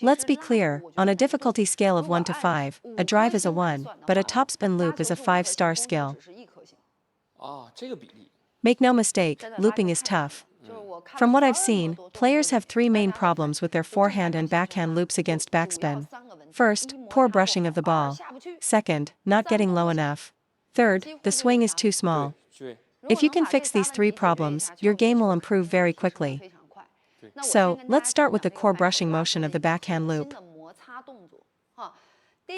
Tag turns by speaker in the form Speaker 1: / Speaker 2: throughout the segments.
Speaker 1: Let's be clear, on a difficulty scale of 1 to 5, a drive is a 1, but a topspin loop is a 5-star skill. Make no mistake, looping is tough. From what I've seen, players have three main problems with their forehand and backhand loops against backspin. First, poor brushing of the ball. Second, not getting low enough. Third, the swing is too small. If you can fix these three problems, your game will improve very quickly. So, let's start with the core brushing motion of the backhand loop.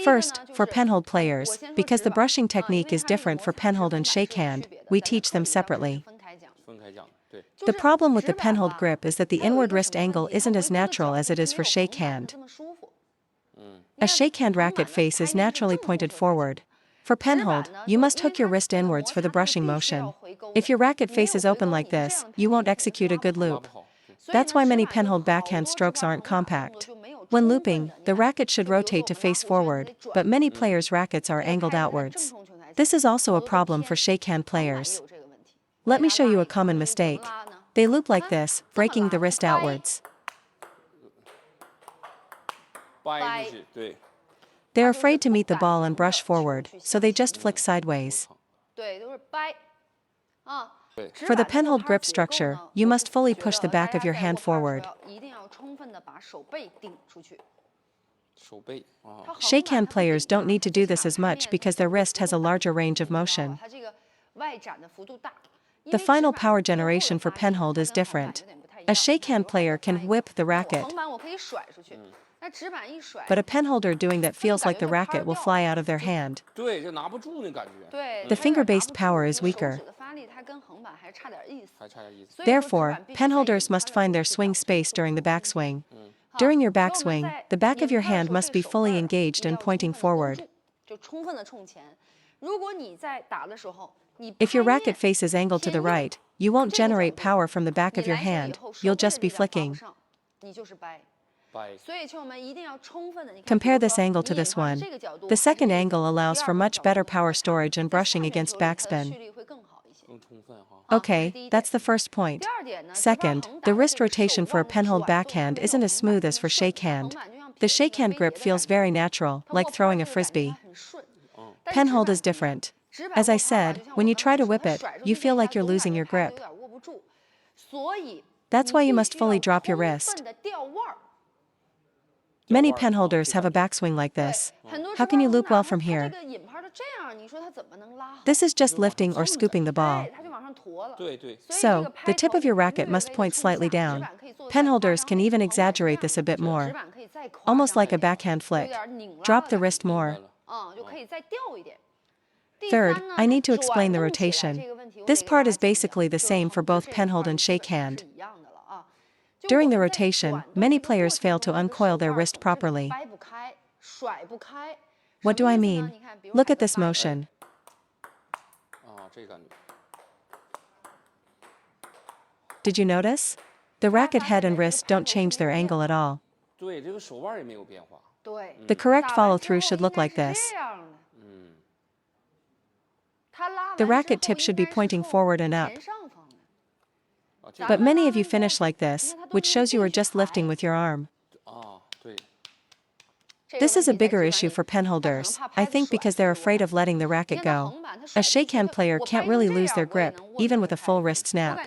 Speaker 1: First, for Penhold players, because the brushing technique is different for Penhold and Shakehand, we teach them separately. The problem with the Penhold grip is that the inward wrist angle isn't as natural as it is for Shakehand. A Shakehand racket face is naturally pointed forward. For Penhold, you must hook your wrist inwards for the brushing motion. If your racket face is open like this, you won't execute a good loop. That's why many Penhold backhand strokes aren't compact. When looping, the racket should rotate to face forward, but many players' rackets are angled outwards. This is also a problem for Shakehand players. Let me show you a common mistake. They loop like this, breaking the wrist outwards. They're afraid to meet the ball and brush forward, so they just flick sideways. For the Penhold grip structure, you must fully push the back of your hand forward. Shakehand players don't need to do this as much because their wrist has a larger range of motion. The final power generation for Penhold is different. A Shakehand player can whip the racket, but a penholder doing that feels like the racket will fly out of their hand. The finger-based power is weaker. Therefore, penholders must find their swing space during the backswing. During your backswing, the back of your hand must be fully engaged and pointing forward. If your racket face is angled to the right, you won't generate power from the back of your hand, you'll just be flicking. Compare this angle to this one. The second angle allows for much better power storage and brushing against backspin. Okay, that's the first point. Second, the wrist rotation for a Penhold backhand isn't as smooth as for Shakehand. The Shakehand grip feels very natural, like throwing a frisbee. Penhold is different. As I said, when you try to whip it, you feel like you're losing your grip. That's why you must fully drop your wrist. Many penholders have a backswing like this. How can you loop well from here? This is just lifting or scooping the ball. So, the tip of your racket must point slightly down. Penholders can even exaggerate this a bit more. Almost like a backhand flick. Drop the wrist more. Third, I need to explain the rotation. This part is basically the same for both Penhold and Shakehand. During the rotation, many players fail to uncoil their wrist properly. What do I mean? Look at this motion. Did you notice? The racket head and wrist don't change their angle at all. The correct follow-through should look like this. The racket tip should be pointing forward and up. But many of you finish like this, which shows you are just lifting with your arm. This is a bigger issue for penholders, I think because they're afraid of letting the racket go. A Shakehand player can't really lose their grip, even with a full wrist snap.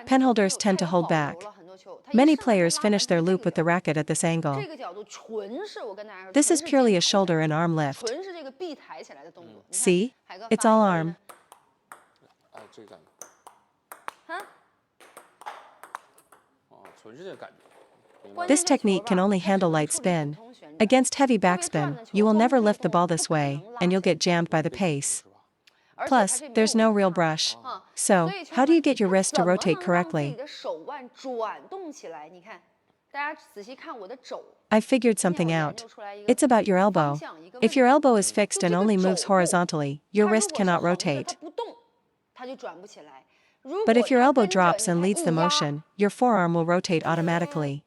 Speaker 1: Penholders tend to hold back. Many players finish their loop with the racket at this angle. This is purely a shoulder and arm lift. See? It's all arm. This technique can only handle light spin. Against heavy backspin, you will never lift the ball this way, and you'll get jammed by the pace. Plus, there's no real brush. So, how do you get your wrist to rotate correctly? I figured something out. It's about your elbow. If your elbow is fixed and only moves horizontally, your wrist cannot rotate. But if your elbow drops and leads the motion, your forearm will rotate automatically.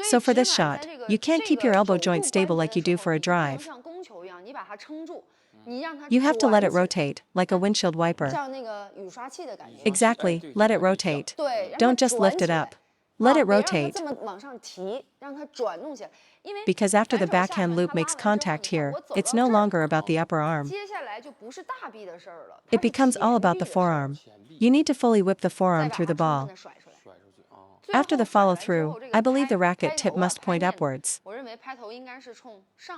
Speaker 1: So for this shot, you can't keep your elbow joint stable like you do for a drive. You have to let it rotate, like a windshield wiper. Exactly, let it rotate. Don't just lift it up. Let it rotate. Because after the backhand loop makes contact here, it's no longer about the upper arm. It becomes all about the forearm. You need to fully whip the forearm through the ball. After the follow-through, I believe the racket tip must point upwards.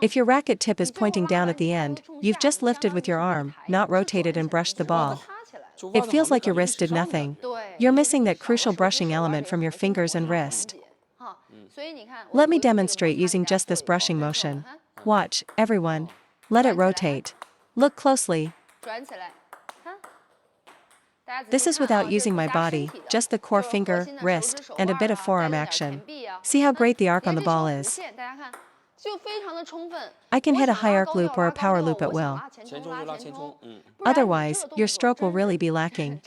Speaker 1: If your racket tip is pointing down at the end, you've just lifted with your arm, not rotated and brushed the ball. It feels like your wrist did nothing. You're missing that crucial brushing element from your fingers and wrist. Let me demonstrate using just this brushing motion. Watch, everyone. Let it rotate. Look closely. This is without using my body, just the core finger, wrist, and a bit of forearm action. See how great the arc on the ball is. I can hit a high arc loop or a power loop at will. Otherwise, your stroke will really be lacking.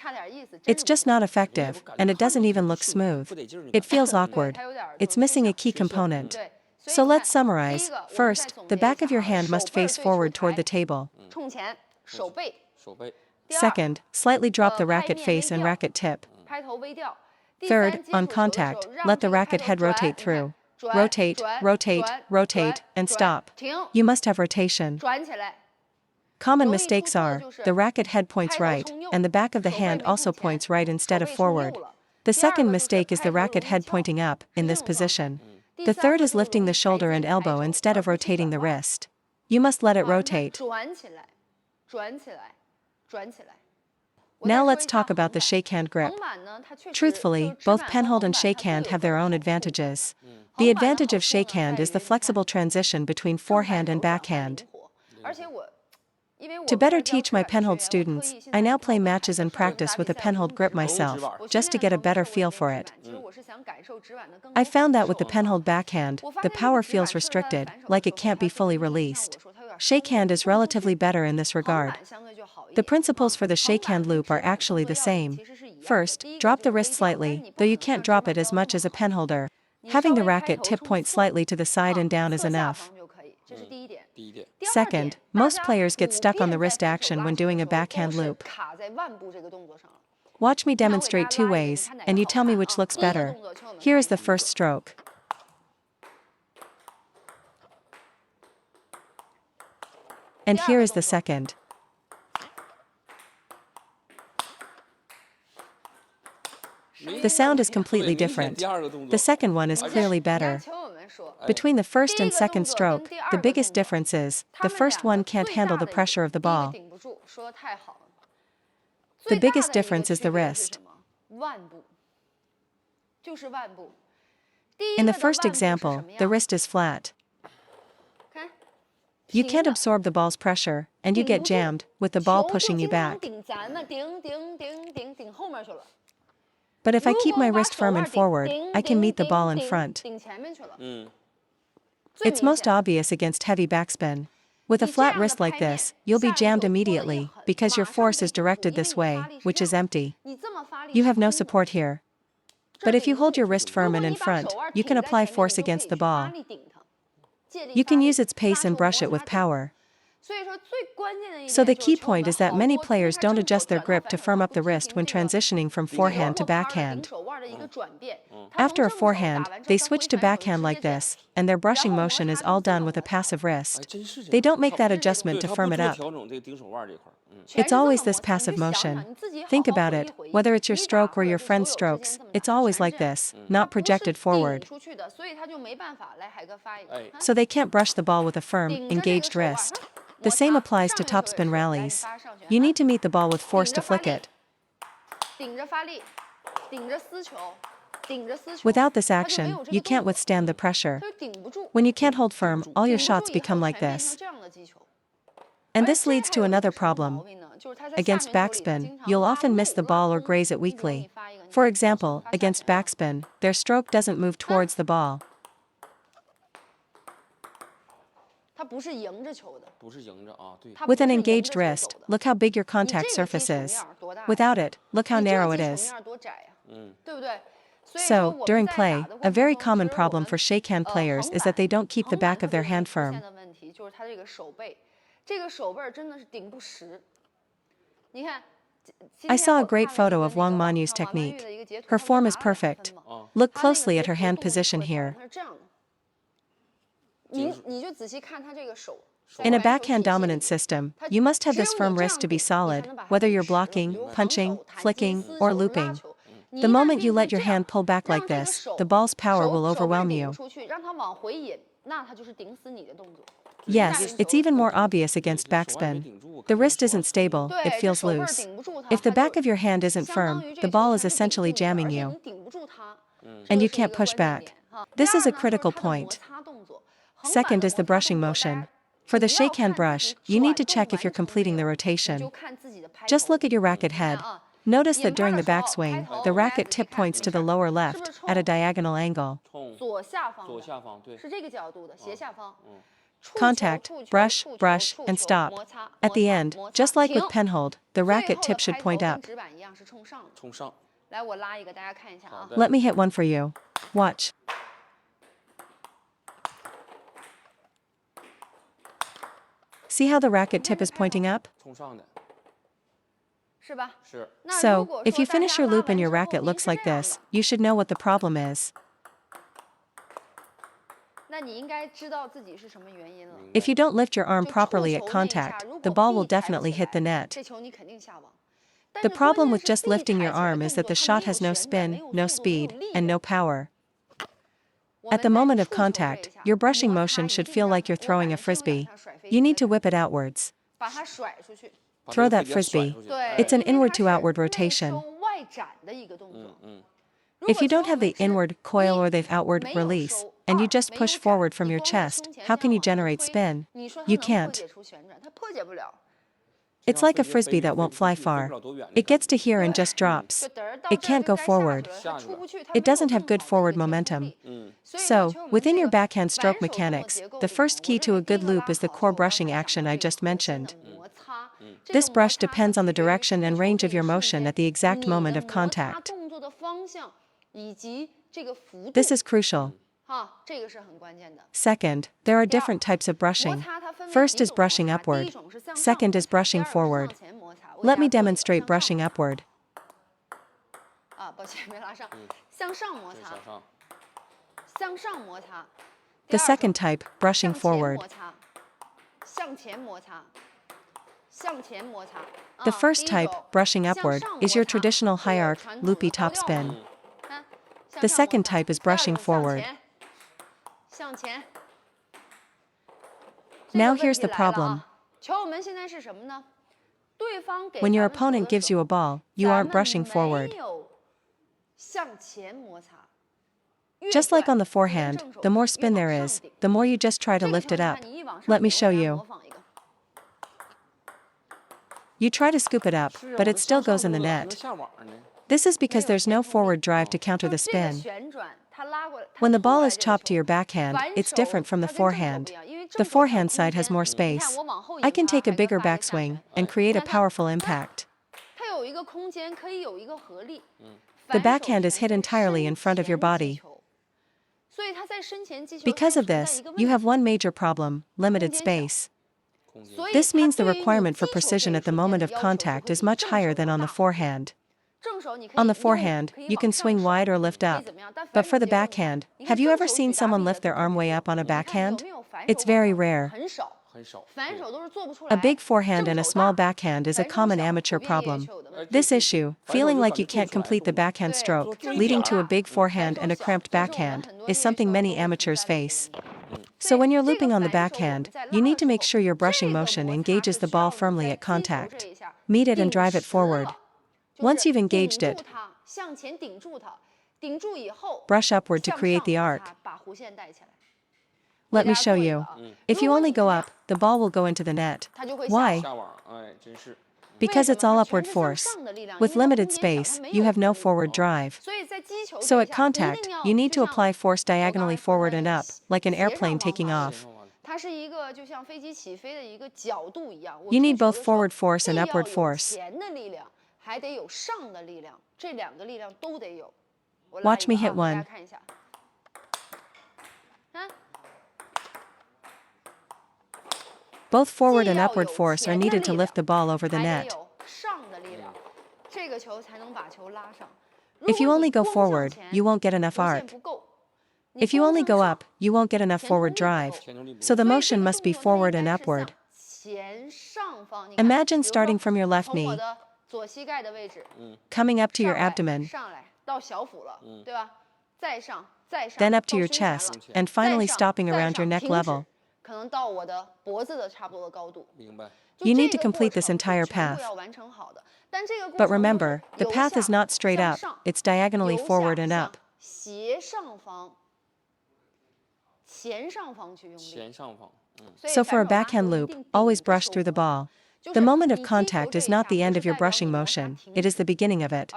Speaker 1: It's just not effective, and it doesn't even look smooth. It feels awkward. It's missing a key component. So let's summarize. First, the back of your hand must face forward toward the table. Second, slightly drop the racket face and racket tip. Third, on contact, let the racket head rotate through. Rotate, rotate, rotate, and stop. You must have rotation. Common mistakes are, the racket head points right, and the back of the hand also points right instead of forward. The second mistake is the racket head pointing up, in this position. The third is lifting the shoulder and elbow instead of rotating the wrist. You must let it rotate. Now let's talk about the shakehand grip. Truthfully, both Penhold and Shakehand have their own advantages. The advantage of Shakehand is the flexible transition between forehand and backhand. To better teach my Penhold students, I now play matches and practice with a Penhold grip myself, just to get a better feel for it. I found that with the Penhold backhand, the power feels restricted, like it can't be fully released. Shakehand is relatively better in this regard. The principles for the shakehand loop are actually the same. First, drop the wrist slightly, though you can't drop it as much as a penholder. Having the racket tip point slightly to the side and down is enough. Second, most players get stuck on the wrist action when doing a backhand loop. Watch me demonstrate two ways, and you tell me which looks better. Here is the first stroke. And here is the second. The sound is completely different. The second one is clearly better. Between the first and second stroke, the biggest difference is, the first one can't handle the pressure of the ball. The biggest difference is the wrist. In the first example, the wrist is flat. You can't absorb the ball's pressure, and you get jammed, with the ball pushing you back. But if I keep my wrist firm and forward, I can meet the ball in front. It's most obvious against heavy backspin. With a flat wrist like this, you'll be jammed immediately, because your force is directed this way, which is empty. You have no support here. But if you hold your wrist firm and in front, you can apply force against the ball. You can use its pace and brush it with power. So the key point is that many players don't adjust their grip to firm up the wrist when transitioning from forehand to backhand. After a forehand, they switch to backhand like this, and their brushing motion is all done with a passive wrist. They don't make that adjustment to firm it up. It's always this passive motion. Think about it, whether it's your stroke or your friend's strokes, it's always like this, not projected forward. So they can't brush the ball with a firm, engaged wrist. The same applies to topspin rallies. You need to meet the ball with force to flick it. Without this action, you can't withstand the pressure. When you can't hold firm, all your shots become like this. And this leads to another problem. Against backspin, you'll often miss the ball or graze it weakly. For example, against backspin, their stroke doesn't move towards the ball. With an engaged wrist, look how big your contact surface is. Without it, look how narrow it is. So, during play, a very common problem for shakehand players is that they don't keep the back of their hand firm. I saw a great photo of Wang Manyu's technique. Her form is perfect. Look closely at her hand position here. In a backhand dominant system, you must have this firm wrist to be solid, whether you're blocking, punching, flicking, or looping. The moment you let your hand pull back like this, the ball's power will overwhelm you. Yes, it's even more obvious against backspin. The wrist isn't stable, it feels loose. If the back of your hand isn't firm, the ball is essentially jamming you. And you can't push back. This is a critical point. Second is the brushing motion. For the shakehand brush, you need to check if you're completing the rotation. Just look at your racket head. Notice that during the backswing, the racket tip points to the lower left, at a diagonal angle. Contact, brush, brush, and stop. At the end, just like with Penhold, the racket tip should point up. Let me hit one for you. Watch. See how the racket tip is pointing up? So, if you finish your loop and your racket looks like this, you should know what the problem is. If you don't lift your arm properly at contact, the ball will definitely hit the net. The problem with just lifting your arm is that the shot has no spin, no speed, and no power. At the moment of contact, your brushing motion should feel like you're throwing a frisbee. You need to whip it outwards. Throw that frisbee. It's an inward to outward rotation. If you don't have the inward coil or the outward release, and you just push forward from your chest, how can you generate spin? You can't. It's like a frisbee that won't fly far. It gets to here and just drops. It can't go forward. It doesn't have good forward momentum. So, within your backhand stroke mechanics, the first key to a good loop is the core brushing action I just mentioned. This brush depends on the direction and range of your motion at the exact moment of contact. This is crucial. Second, there are different types of brushing. First is brushing upward. Second is brushing forward. Let me demonstrate brushing upward. The second type, brushing forward. The first type, brushing upward, is your traditional high arc, loopy topspin. The second type is brushing forward. Now here's the problem. When your opponent gives you a ball, you aren't brushing forward. Just like on the forehand, the more spin there is, the more you just try to lift it up. Let me show you. You try to scoop it up, but it still goes in the net. This is because there's no forward drive to counter the spin. When the ball is chopped to your backhand, it's different from the forehand. The forehand side has more space. I can take a bigger backswing and create a powerful impact. The backhand is hit entirely in front of your body. Because of this, you have one major problem: limited space. This means the requirement for precision at the moment of contact is much higher than on the forehand. On the forehand, you can swing wide or lift up. But for the backhand, have you ever seen someone lift their arm way up on a backhand? It's very rare. A big forehand and a small backhand is a common amateur problem. This issue, feeling like you can't complete the backhand stroke, leading to a big forehand and a cramped backhand, is something many amateurs face. So when you're looping on the backhand, you need to make sure your brushing motion engages the ball firmly at contact. Meet it and drive it forward. Once you've engaged it, brush upward to create the arc. Let me show you. If you only go up, the ball will go into the net. Why? Because it's all upward force. With limited space, you have no forward drive. So at contact, you need to apply force diagonally forward and up, like an airplane taking off. You need both forward force and upward force. Watch me hit one. Both forward and upward force are needed to lift the ball over the net. If you only go forward, you won't get enough arc. If you only go up, you won't get enough forward drive. So the motion must be forward and upward. Imagine starting from your left knee, coming up to your abdomen, then up to your chest, and finally stopping around your neck level. You need to complete this entire path. But remember, the path is not straight up, it's diagonally forward and up. So for a backhand loop, always brush through the ball. The moment of contact is not the end of your brushing motion, it is the beginning of it.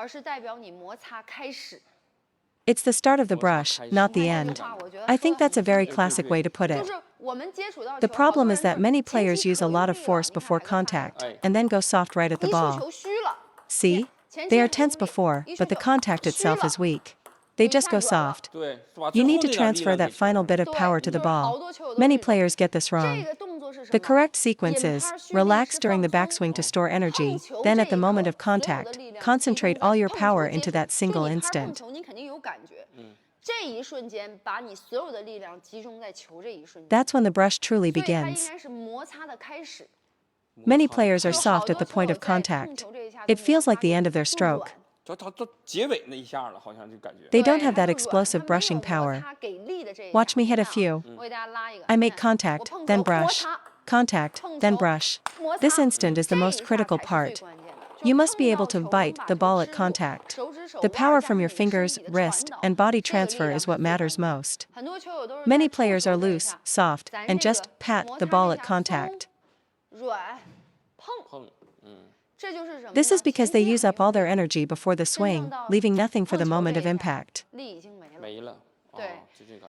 Speaker 1: It's the start of the brush, not the end. I think that's a very classic way to put it. The problem is that many players use a lot of force before contact, and then go soft right at the ball. See? They are tense before, but the contact itself is weak. They just go soft. You need to transfer that final bit of power to the ball. Many players get this wrong. The correct sequence is, relax during the backswing to store energy, then at the moment of contact, concentrate all your power into that single instant. That's when the brush truly begins. Many players are soft at the point of contact. It feels like the end of their stroke. They don't have that explosive brushing power. Watch me hit a few. I make contact, then brush. Contact, then brush. This instant is the most critical part. You must be able to bite the ball at contact. The power from your fingers, wrist, and body transfer is what matters most. Many players are loose, soft, and just pat the ball at contact. This is because they use up all their energy before the swing, leaving nothing for the moment of impact.